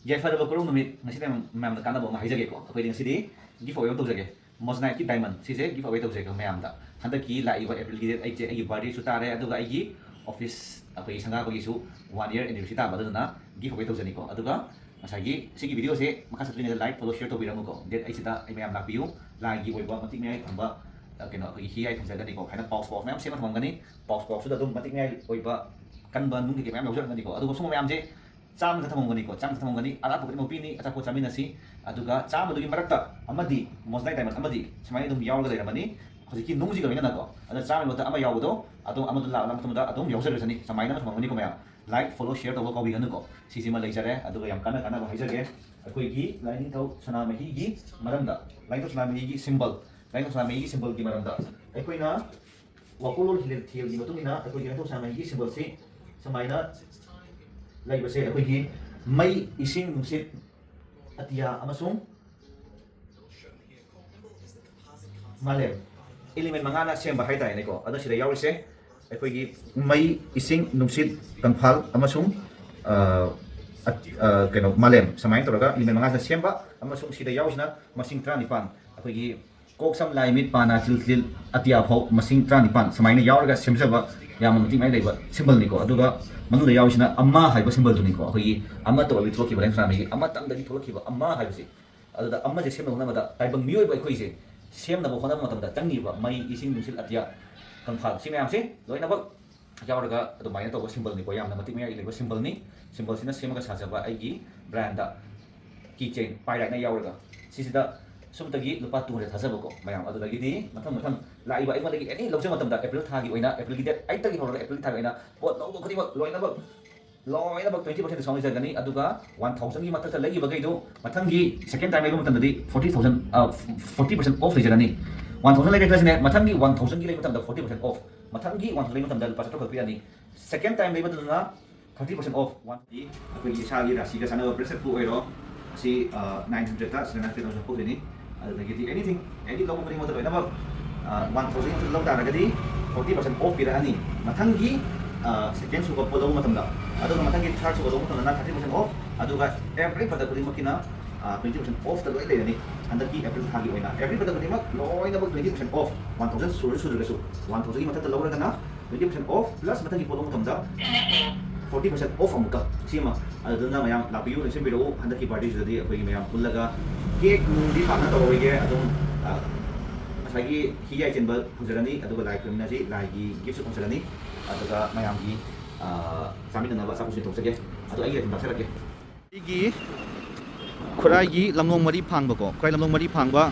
ꯌꯥꯏꯐꯔꯕ ꯀꯣꯔꯧ ꯅꯨꯃꯤꯠ ꯉꯁꯤꯗ ꯃꯌꯥꯝꯗ ꯀꯥꯟꯅꯕ ꯑꯃ ꯍꯥꯏꯖꯒꯦꯀꯣ ꯑꯩꯈꯣꯏꯗꯤ ꯉꯁꯤꯗꯤ ꯒꯤꯐ ꯑꯋꯦ ꯑꯃ ꯇꯧꯖꯒꯦ ꯃꯣꯖꯅꯥꯏꯠꯀꯤ ꯗꯥꯏꯃꯟ ꯁꯤꯁꯦ ꯒꯤꯐ ꯑꯋꯦ ꯇꯧꯖꯒꯦ ꯃꯌꯥꯝꯗ ꯍꯟꯗꯛꯀꯤ ꯂꯥꯛꯏꯕ ꯑꯦꯄ꯭ꯔꯤꯜꯒꯤ ꯗꯦꯠ 8ꯁꯦ ꯑꯩꯒꯤ ꯕꯥꯔꯗꯦꯁꯨ ꯇꯥꯔꯦ ꯑꯗꯨꯒ ꯑꯩꯒꯤ ꯑꯣꯐꯤꯁ ꯑꯩꯈꯣꯏꯒꯤ ꯁꯪꯒꯥꯕꯒꯤꯁꯨ 1 ꯏꯌꯔ ꯑꯦꯅꯤꯚꯔꯁꯔꯤ ꯇꯥꯕ ꯑꯗꯨꯗꯨꯅ ꯒꯤꯐ ꯑꯋꯦ ꯇꯧꯖꯅꯤꯀꯣ ꯑꯗꯨꯒ ꯉꯁꯥꯏꯒꯤ ꯁꯤꯒꯤ ꯚꯤꯗꯤꯑꯣꯁꯦ ꯃꯈꯥ ꯆꯠꯇ꯭ꯔꯤꯉꯩꯗ ꯂꯥꯏꯛ ꯐꯣꯂꯣ ꯁꯤꯌꯔ ꯇꯧꯕꯤꯔꯝꯃꯨꯀꯣ ꯗꯦꯠ 8ꯁꯤꯗ ꯑꯩ ꯃꯌꯥꯝ ꯂꯥꯛꯄꯤꯌꯨ ꯂꯥꯏꯒꯤ ꯑꯣꯏꯕ ꯃꯇꯤꯛ ꯃꯌꯥꯏ ꯐꯪꯕ ꯀꯩꯅꯣ ꯑꯩꯈꯣꯏꯒꯤ ꯍꯤꯌꯥꯏ ꯐꯪꯖꯒꯅꯤꯀꯣ ꯍꯥꯏꯅ ꯄꯥꯎꯁ ꯃꯌꯥꯝ ꯁꯦꯝꯃ ꯊꯝꯃꯝꯒꯅꯤ ꯄꯥꯎꯁꯨꯗ ꯑꯗꯨꯝ ꯃꯇꯤꯛ ꯃꯌꯥꯏ ꯑꯣꯏꯕ ꯀꯟꯕ ꯅꯨꯡ ꯀꯩꯀꯩ ꯃꯌꯥꯝ ꯌꯥꯎꯖꯔꯛꯒꯅꯤꯀꯣ ꯑꯗꯨꯒ ꯁꯨꯝꯕ ꯃꯌꯥꯝꯁꯦ ꯆꯥꯝꯃꯗ ꯊꯝꯃꯝꯒꯅꯤꯀꯣ ꯆꯥꯝꯃꯗ ꯊꯝꯃꯝꯒꯅꯤ ꯑꯔꯥꯞꯄ ꯈꯨꯗꯤꯡꯃꯛ ꯄꯤꯅꯤ ꯑꯆꯥꯄꯣꯠ ꯆꯥꯃꯤꯟꯅꯁꯤ ꯑꯗꯨꯒ ꯆꯥꯝꯃꯗꯨꯒꯤ ꯃꯔꯛꯇ ꯑꯃꯗꯤ ꯃꯣꯖꯅꯥꯏꯠ ꯗꯥꯏꯃꯟ ꯑꯃꯗꯤ ꯁꯨꯃꯥꯏꯅ ꯑꯗꯨꯝ ꯌꯥꯎꯔꯒ ꯂꯩꯔꯝꯃꯅꯤ ꯍꯧꯖꯤꯛꯀꯤ ꯅꯨꯡꯁꯤꯒ ꯂꯣꯏꯅꯅꯀꯣ ꯑꯗ ꯆꯥꯝꯃꯒꯤ ꯃꯔꯛꯇ ꯑꯃ ꯌꯥꯎꯕꯗꯣ ꯑꯗꯨꯝ ꯑꯃꯗꯨ ꯂꯥꯛꯑꯕ ꯃꯇꯝꯗ ꯑꯗꯨꯝ ꯌꯥꯎꯖꯔꯁꯅꯤ ꯁꯨꯃꯥꯏꯅ ꯊꯝꯃꯝꯒꯅꯤꯀꯣ ꯃꯌꯥꯝ ꯂꯥꯏꯛ ꯐꯣꯂꯣ ꯁꯤꯌꯔ ꯇꯧꯕ ꯀꯥꯎꯕꯤꯒꯅꯨꯀꯣ ꯁꯤꯁꯤꯃ ꯂꯩꯖꯔꯦ ꯑꯗꯨꯒ ꯌꯥꯝ ꯀꯥꯟꯅꯕ ꯍꯥꯏꯖꯒꯦ ꯑꯩꯈꯣꯏꯒꯤ ꯂꯥꯏꯅꯤꯡꯊꯧ ꯁꯅꯥꯃꯍꯤꯒꯤ ꯃꯔꯝꯗ ꯂꯥꯏꯅꯤꯡꯊꯧ ꯁꯅꯥꯃꯍꯤꯒꯤ ꯁꯤꯝꯕꯜ ꯂꯥꯏꯅꯤꯡꯊꯧ ꯁꯅꯥꯃꯍꯤꯒꯤ ꯁꯤꯝꯕꯜꯒꯤ ꯃꯔꯝꯗ ꯑꯩꯈꯣꯏꯅ ꯋꯥꯀꯣꯜꯂꯣꯟ ꯍꯤꯂꯦꯜꯒꯤ ꯃꯇꯨꯡ ꯏꯟꯅ ꯑꯩꯈꯣꯏꯒꯤ ꯂꯥꯏꯅꯤꯡꯊꯧ ꯁꯅꯥꯃꯍꯤꯒꯤ ꯁꯤꯝꯕꯜꯁꯤ ꯁꯨꯃꯥꯏꯅ ꯂꯩꯕꯁꯦ ꯑꯩꯈꯣꯏꯒꯤ ꯃꯩ ꯏꯁꯤꯡ ꯅꯨꯡꯁꯤꯠ ꯑꯇꯤꯌꯥ ꯑꯃꯁꯨꯡ ꯃꯥꯂꯦꯝ ꯏꯂꯤꯃꯦꯟ ꯃꯉꯥꯅ ꯁꯦꯝꯕ ꯍꯥꯏꯇꯥꯔꯦꯅꯦꯀꯣ ꯑꯗꯣ ꯁꯤꯗ ꯌꯥꯎꯔꯤꯁꯦ ꯑꯩꯈꯣꯏꯒꯤ ꯃꯩ ꯏꯁꯤꯡ ꯅꯨꯡꯁꯤꯠ ꯀꯪꯐꯥꯜ ꯑꯃꯁꯨꯡ ꯀꯩꯅꯣ ꯃꯥꯂꯦꯝ ꯁꯨꯃꯥꯏꯅ ꯇꯧꯔꯒꯏꯂꯤꯃꯦꯟ ꯃꯉꯥꯁꯤꯅ ꯁꯦꯝꯕ ꯑꯃꯁꯨꯡ ꯁꯤꯗ ꯌꯥꯎꯔꯤꯁꯤꯅ ꯃꯁꯤꯡ 19 ꯑꯩꯈꯣꯏꯒꯤ ꯀꯣꯛ ꯁꯝ ꯂꯥꯏ ꯃꯤꯠ ꯄꯥ ꯅꯥ ꯆꯤꯜ ꯇꯤꯜ ꯑꯇꯤꯌꯥ ꯐꯥꯎ ꯃꯁꯤꯡ 19 ꯁꯨꯃꯥꯏꯅ ꯌꯥꯎꯔꯒ ꯁꯦꯝꯖꯕ ꯌꯥꯝꯅ ꯃꯇꯤꯛ ꯃꯌꯥꯏ ꯂꯩꯕ ꯁꯤꯝꯕꯜꯅꯤꯀꯣ ꯑꯗꯨꯒ ꯃꯅꯨꯡꯗ ꯌꯥꯎꯔꯤꯁꯤꯅ ꯑꯃ ꯍꯥꯏꯕ ꯁꯤꯝꯕꯜꯗꯨꯅꯤꯀꯣ ꯑꯩꯈꯣꯏꯒꯤ ꯑꯃꯠꯇ ꯑꯣꯏꯕ ꯊꯣꯛꯈꯤꯕ ꯂꯥꯏꯅꯤꯡꯊꯧ ꯁꯅꯥꯃꯍꯤꯒꯤ ꯑꯃꯇꯪꯗꯒꯤ ꯊꯣꯛꯂꯛꯈꯤꯕ ꯑꯃ ꯍꯥꯏꯕꯁꯤ ꯑꯗꯨꯗ ꯑꯃꯁꯦ ꯁꯦꯝꯅꯕ ꯍꯣꯠꯅꯕꯗ ꯇꯥꯏꯕꯪ ꯃꯤꯑꯣꯏꯕ ꯑꯩꯈꯣꯏꯁꯦ ꯁꯦꯝꯅꯕ ꯍꯣꯠꯅꯕ ꯃꯇꯝꯗ ꯆꯪꯉꯤꯕ ꯃꯩ ꯏꯁꯤꯡ ꯅꯨꯡꯁꯤꯠ ꯑꯇꯤꯌꯥ ꯀꯪꯐꯥꯜ ꯁꯤ ꯃꯌꯥꯝꯁꯦ ꯂꯣꯏꯅꯃꯛ ꯌꯥꯎꯔꯒ ꯑꯗꯨꯃꯥꯏꯅ ꯇꯧꯕ ꯁꯤꯝꯕꯜꯅꯤꯀꯣ ꯌꯥꯝꯅ ꯃꯇꯤꯛ ꯃꯌꯥꯏ ꯂꯩꯕ ꯁꯤꯝꯕꯜꯅꯤ ꯁꯤꯝꯕꯜꯁꯤꯅ ꯁꯦꯝꯃꯒ ꯁꯥꯖꯕ ꯑꯩꯒꯤ ꯕ꯭ꯔꯥꯟꯗ ꯀꯤ ꯆꯦꯟ ꯄꯥꯏꯔꯥꯏꯠꯅ ꯌꯥꯎꯔꯒ ꯁꯤꯁꯤꯗ ꯁꯨꯝꯇꯒꯤ ꯂꯨꯄꯥ 200 ꯊꯥꯖꯕꯀꯣ ꯃꯌꯥꯝ ꯑꯗꯨꯗꯒꯤꯗꯤ ꯃꯊꯪ ꯂꯥꯛꯏꯕ ꯑꯩꯉꯣꯟꯗꯒꯤ ꯑꯦꯅꯤ ꯂꯧꯖꯕ ꯃꯇꯝꯗ ꯑꯦꯄ꯭ꯔꯤꯜ ꯊꯥꯒꯤ ꯑꯣꯏꯅ ꯑꯦꯄ꯭ꯔꯤꯜꯒꯤ ꯗꯦꯠ 8ꯇꯒꯤ ꯍꯧꯔꯒ ꯑꯦꯄ꯭ꯔꯤꯜ ꯊꯥꯒꯤ ꯑꯣꯏꯅ ꯄꯣꯠ ꯂꯧꯕ ꯈꯨꯗꯤꯡꯃꯛ ꯂꯣꯏꯅꯃꯛ 20% ꯗꯤꯁꯀꯥꯎꯟ ꯂꯩꯖꯒꯅꯤ ꯑꯗꯨꯒ 1000ꯒꯤ ꯃꯊꯛꯇ ꯂꯩꯈꯤꯕꯈꯩꯗꯨ ꯃꯊꯪꯒꯤ ꯁꯦꯀꯦꯟ ꯇꯥꯏꯝ ꯂꯩꯕ ꯃꯇꯝꯗꯗꯤ 40% ꯑꯣꯐ ꯂꯩꯖꯒꯅꯤ 1000 ꯂꯩꯔꯦ ꯈꯜꯂꯁꯤꯅꯦ ꯃꯊꯪꯒꯤ 1000ꯒꯤ ꯂꯩꯕ ꯃꯇꯝꯗ 40% ꯑꯣꯐ ꯃꯊꯪꯒꯤ 1000 ꯂꯩꯕ ꯃꯇꯝꯗ ꯂꯨꯄꯥ 700 ꯄꯤꯔꯅꯤ ꯁꯦꯀꯦꯟ ꯇꯥꯏꯝ ꯂꯩꯕꯗꯨꯅ 30% ꯑꯣꯐ ꯑꯩꯈꯣꯏꯒꯤ ꯏꯁꯥꯒꯤ ꯔꯥꯁꯤꯒ ꯆꯥꯟꯅꯕ ꯕ꯭ꯔꯦꯁꯂꯦꯠꯄꯨ ꯑꯣꯏꯔꯣ ꯑꯁꯤ 900ꯇ ꯁꯤꯗ 900 ꯍꯥꯞꯄꯧꯗꯣꯏꯅꯤ ꯑꯗꯨꯗꯒꯤꯗꯤ ꯑꯦꯅꯤ ꯂꯧꯕ ꯈꯨꯗꯤꯡꯃꯛꯇ ꯂꯣꯏꯅꯃꯛ 1000 ꯂꯧ ꯇꯥꯔꯒꯗꯤ 40% ꯑꯣꯐ ꯄꯤꯔꯛꯑꯅꯤ ꯃꯊꯪꯒꯤ ꯁꯦꯀꯦꯟ ꯁꯨꯕ ꯄꯣꯠ ꯂꯧꯕ ꯃꯇꯝꯗ ꯑꯗꯨꯒ ꯃꯊꯪꯒꯤ ꯊꯥꯔꯠ ꯁꯨꯕ ꯂꯧꯕ ꯃꯇꯝꯗꯅ 30% ꯑꯣꯐ ꯑꯗꯨꯒ ꯑꯦꯚ꯭ꯔꯤ ꯄ꯭ꯔꯗꯛ ꯈꯨꯗꯤꯡꯃꯛꯀꯤꯅ 20% ꯑꯣꯐꯇ ꯂꯣꯏ ꯂꯩꯔꯅꯤ ꯍꯟꯗꯛꯀꯤ ꯑꯦꯄ꯭ꯔꯤꯜ ꯊꯥꯒꯤ ꯑꯣꯏꯅ ꯑꯦꯚ꯭ꯔꯤ ꯄ꯭ꯔꯗꯛ ꯈꯨꯗꯤꯡꯃꯛ ꯂꯣꯏꯅꯃꯛ 20% ꯑꯣꯐ 1000 ꯁꯨꯗ꯭ꯔꯒꯁꯨ 1000ꯒꯤ ꯃꯊꯛꯇ ꯂꯧꯔꯒꯅ 20% ꯑꯣꯐ ꯄ꯭ꯂꯁ ꯃꯊꯪꯒꯤ ꯄꯣꯠ ꯂꯧꯕ ꯃꯇꯝꯗ 40% ꯑꯣꯐ ꯑꯃꯨꯛꯀ ꯁꯤꯃ ꯑꯗꯨꯗꯨꯅ ꯃꯌꯥꯝ ꯂꯥꯛꯄꯤꯌꯨ ꯂꯣꯏꯁꯤꯟꯕꯤꯔꯛꯎ ꯍꯟꯗꯛꯀꯤ ꯕꯥꯔꯗꯦꯁꯤꯗꯗꯤ ꯑꯩꯈꯣꯏꯒꯤ ꯃꯌꯥꯝ ꯄꯨꯜꯂꯒ ꯀꯦꯛ ꯅꯨꯡꯗꯤ ꯄꯥꯛꯅ ꯇꯧꯔꯣꯏꯒꯦ ꯑꯗꯨꯝ ꯉꯁꯥꯏꯒꯤ ꯍꯤꯌꯥꯏ ꯆꯦꯟꯕ ꯐꯪꯖꯔꯅꯤ ꯑꯗꯨꯒ ꯂꯥꯏ ꯈꯨꯔꯨꯝꯃꯤꯟꯅꯁꯤ ꯂꯥꯏꯒꯤ ꯒꯤꯐꯁꯨ ꯐꯪꯖꯔꯅꯤ ꯑꯗꯨꯒ ꯃꯌꯥꯝꯒꯤ ꯆꯥꯃꯤꯟꯅꯅꯕ ꯑꯆꯥꯄꯣꯠꯁꯨ ꯇꯧꯖꯒꯦ ꯑꯗꯣ ꯑꯩꯒꯤ ꯂꯩꯐꯝ ꯇꯥꯛꯆꯔꯛꯀꯦ ꯑꯩꯒꯤ ꯈꯨꯔꯥꯏꯒꯤ ꯂꯝꯂꯣꯡ ꯃꯔꯤ ꯐꯥꯡꯕꯀꯣ ꯈꯨꯔꯥꯏ ꯂꯝꯂꯣꯡ ꯃꯔꯤ ꯐꯥꯡꯕ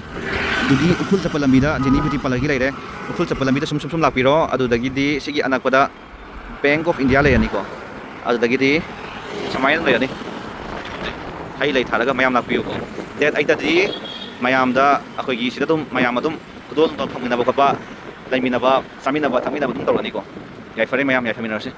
ꯑꯗꯨꯒꯤ ꯎꯈ꯭ꯔꯨꯜ ꯆꯠꯄ ꯂꯝꯕꯤꯗ ꯖꯦꯅꯤ ꯕ꯭ꯌꯨꯇꯤ ꯄꯥꯔꯂꯔꯒꯤ ꯂꯩꯔꯦ ꯎꯈ꯭ꯔꯨꯜ ꯆꯠꯄ ꯂꯝꯕꯤꯗ ꯁꯨꯝ ꯂꯥꯛꯄꯤꯔꯣ ꯑꯗꯨꯗꯒꯤꯗꯤ ꯁꯤꯒꯤ ꯑꯅꯛꯄꯗ ꯕꯦꯡꯛ ꯑꯣꯐ ꯏꯟꯗꯤꯌꯥ ꯂꯩꯔꯅꯤꯀꯣ ꯑꯗꯨꯗꯒꯤꯗꯤ ꯁꯨꯃꯥꯏꯅ ꯂꯩꯔꯅꯤ ꯍꯩ ꯂꯩ ꯊꯥꯔꯒ ꯃꯌꯥꯝ ꯂꯥꯛꯄꯤꯌꯨꯀꯣ ꯗꯦꯠ 8ꯇꯗꯤ ꯃꯌꯥꯝꯗ ꯑꯩꯈꯣꯏꯒꯤ ꯁꯤꯗ ꯑꯗꯨꯝ ꯃꯌꯥꯝ ꯑꯗꯨꯝ ꯈꯨꯗꯣꯜ ꯐꯪꯃꯤꯟꯅꯕ ꯈꯣꯠꯄ ꯂꯩꯃꯤꯟꯅꯕ ꯆꯥꯃꯤꯟꯅꯕ ꯊꯛꯃꯤꯟꯅꯕ ꯑꯗꯨꯝ ꯇꯧꯔꯅꯤꯀꯣ ꯌꯥꯏꯐꯔꯦ ꯃꯌꯥꯝ ꯌꯥꯏꯐꯃꯤꯟꯅꯔꯁꯤ